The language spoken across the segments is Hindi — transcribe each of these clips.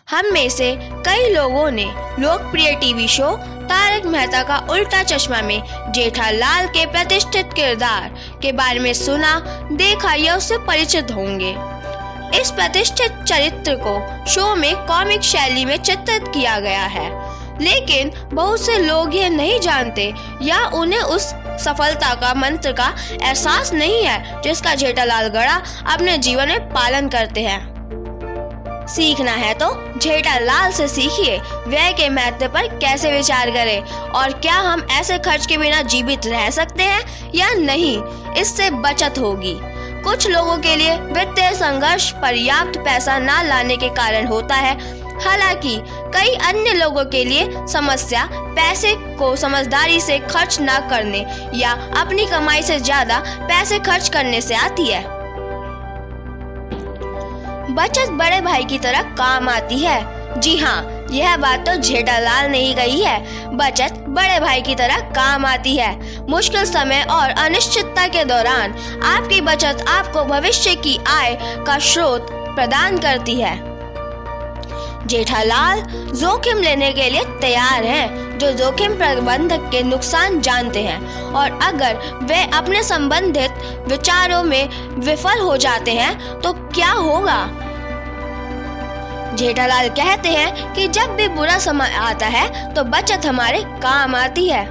हम में से कई लोगों ने लोकप्रिय टीवी शो तारक मेहता का उल्टा चश्मा में जेठालाल के प्रतिष्ठित किरदार के बारे में सुना, देखा या उससे परिचित होंगे। इस प्रतिष्ठित चरित्र को शो में कॉमिक शैली में चित्रित किया गया है, लेकिन बहुत से लोग यह नहीं जानते या उन्हें उस सफलता का मंत्र का एहसास नहीं है जिसका जेठालाल गढ़ा अपने जीवन में पालन करते हैं। सीखना है तो जेठालाल से सीखिए, व्यय के महत्व पर कैसे विचार करें और क्या हम ऐसे खर्च के बिना जीवित रह सकते हैं या नहीं, इससे बचत होगी। कुछ लोगों के लिए वित्तीय संघर्ष पर्याप्त पैसा न लाने के कारण होता है, हालांकि कई अन्य लोगों के लिए समस्या पैसे को समझदारी से खर्च न करने या अपनी कमाई से ज्यादा पैसे खर्च करने से आती है। बचत बड़े भाई की तरह काम आती है। जी हाँ, यह बात तो जेठालाल ने ही कही है। बचत बड़े भाई की तरह काम आती है। मुश्किल समय और अनिश्चितता के दौरान आपकी बचत आपको भविष्य की आय का स्रोत प्रदान करती है। जेठालाल जोखिम लेने के लिए तैयार हैं, जो जोखिम प्रबंधक के नुकसान जानते हैं, और अगर वे अपने संबंधित विचारों में विफल हो जाते हैं तो क्या होगा। जेठालाल कहते हैं कि जब भी बुरा समय आता है तो बचत हमारे काम आती है।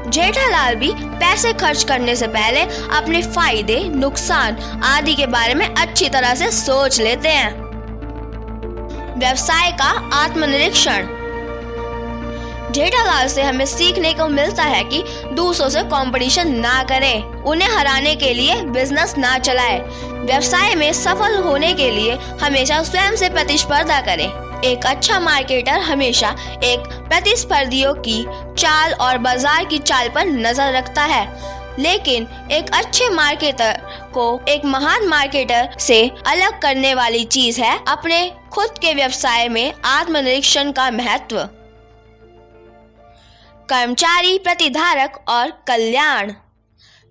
जेठालाल भी पैसे खर्च करने से पहले अपने फायदे, नुकसान आदि के बारे में अच्छी तरह से सोच लेते हैं। व्यवसाय का आत्मनिरीक्षण। जेठालाल से हमें सीखने को मिलता है कि दूसरों से कंपटीशन ना करें, उन्हें हराने के लिए बिजनेस ना चलाएं। व्यवसाय में सफल होने के लिए हमेशा स्वयं से प्रतिस्पर्धा करें। एक अच्छा मार्केटर हमेशा एक प्रतिस्पर्धियों की चाल और बाजार की चाल पर नजर रखता है, लेकिन एक अच्छे मार्केटर को एक महान मार्केटर से अलग करने वाली चीज है अपने खुद के व्यवसाय में आत्मनिरीक्षण का महत्व। कर्मचारी, प्रतिधारक और कल्याण।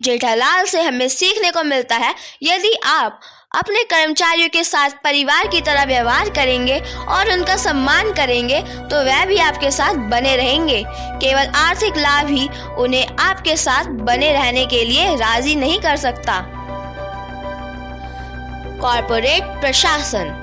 जेठालाल से हमें सीखने को मिलता है, यदि आप अपने कर्मचारियों के साथ परिवार की तरह व्यवहार करेंगे और उनका सम्मान करेंगे तो वह भी आपके साथ बने रहेंगे। केवल आर्थिक लाभ ही उन्हें आपके साथ बने रहने के लिए राजी नहीं कर सकता। कॉर्पोरेट प्रशासन।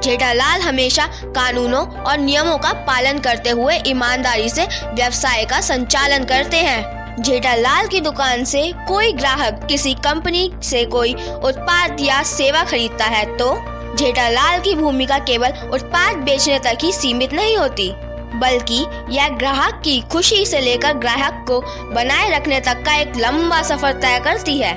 जेठालाल हमेशा कानूनों और नियमों का पालन करते हुए ईमानदारी से व्यवसाय का संचालन करते हैं। जेठालाल की दुकान से कोई ग्राहक किसी कंपनी से कोई उत्पाद या सेवा खरीदता है तो जेठालाल की भूमिका केवल उत्पाद बेचने तक ही सीमित नहीं होती, बल्कि यह ग्राहक की खुशी से लेकर ग्राहक को बनाए रखने तक का एक लंबा सफर तय करती है।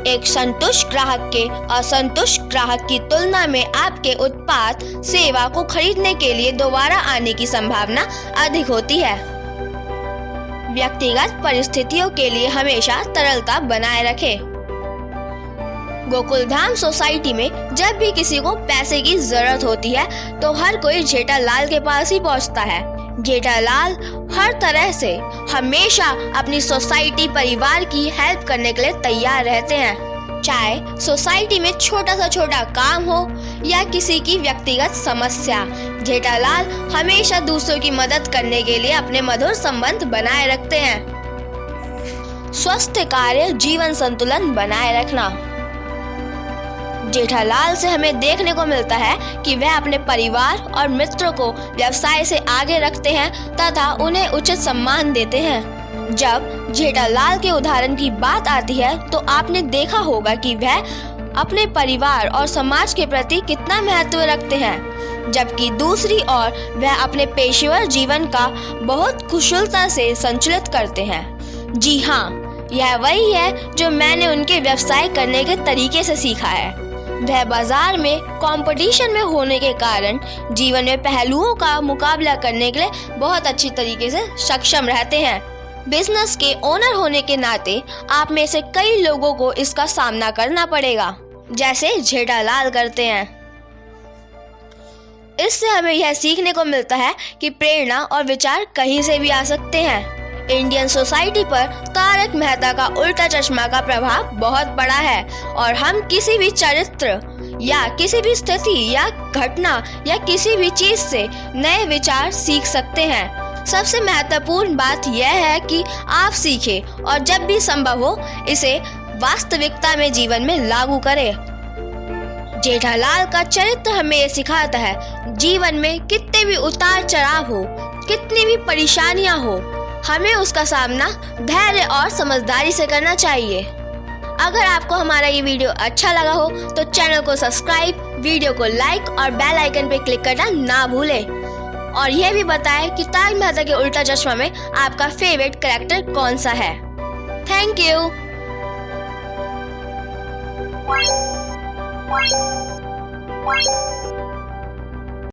एक संतुष्ट ग्राहक के असंतुष्ट ग्राहक की तुलना में आपके उत्पाद सेवा को खरीदने के लिए दोबारा आने की संभावना अधिक होती है। व्यक्तिगत परिस्थितियों के लिए हमेशा तरलता बनाए रखें। गोकुलधाम सोसाइटी में जब भी किसी को पैसे की जरूरत होती है तो हर कोई जेठालाल के पास ही पहुंचता है। जेठालाल हर तरह से हमेशा अपनी सोसाइटी परिवार की हेल्प करने के लिए तैयार रहते हैं, चाहे सोसाइटी में छोटा सा छोटा काम हो या किसी की व्यक्तिगत समस्या। जेठालाल हमेशा दूसरों की मदद करने के लिए अपने मधुर संबंध बनाए रखते हैं। स्वस्थ कार्य जीवन संतुलन बनाए रखना। जेठालाल से हमें देखने को मिलता है कि वह अपने परिवार और मित्रों को व्यवसाय से आगे रखते हैं तथा उन्हें उचित सम्मान देते हैं। जब जेठालाल के उदाहरण की बात आती है तो आपने देखा होगा कि वह अपने परिवार और समाज के प्रति कितना महत्व रखते हैं, जबकि दूसरी ओर वह अपने पेशेवर जीवन का बहुत कुशलता से संचालित करते हैं। जी हाँ, यह वही है जो मैंने उनके व्यवसाय करने के तरीके से सीखा है। वह बाजार में कंपटीशन में होने के कारण जीवन में पहलुओं का मुकाबला करने के लिए बहुत अच्छी तरीके से सक्षम रहते हैं। बिजनेस के ओनर होने के नाते आप में से कई लोगों को इसका सामना करना पड़ेगा, जैसे जेठालाल करते हैं। इससे हमें यह सीखने को मिलता है कि प्रेरणा और विचार कहीं से भी आ सकते हैं। इंडियन सोसाइटी पर तारक मेहता का उल्टा चश्मा का प्रभाव बहुत बड़ा है और हम किसी भी चरित्र या किसी भी स्थिति या घटना या किसी भी चीज से नए विचार सीख सकते हैं। सबसे महत्वपूर्ण बात यह है कि आप सीखें और जब भी संभव हो इसे वास्तविकता में जीवन में लागू करें। जेठालाल का चरित्र हमें ये सिखाता है, जीवन में कितने भी उतार चढ़ाव हो, कितनी भी परेशानियां हो, हमें उसका सामना धैर्य और समझदारी से करना चाहिए। अगर आपको हमारा ये वीडियो अच्छा लगा हो तो चैनल को सब्सक्राइब, वीडियो को लाइक और बेल आइकन पे क्लिक करना ना भूलें। और यह भी बताएं कि तारक मेहता के उल्टा चश्मा में आपका फेवरेट कैरेक्टर कौन सा है। Thank you.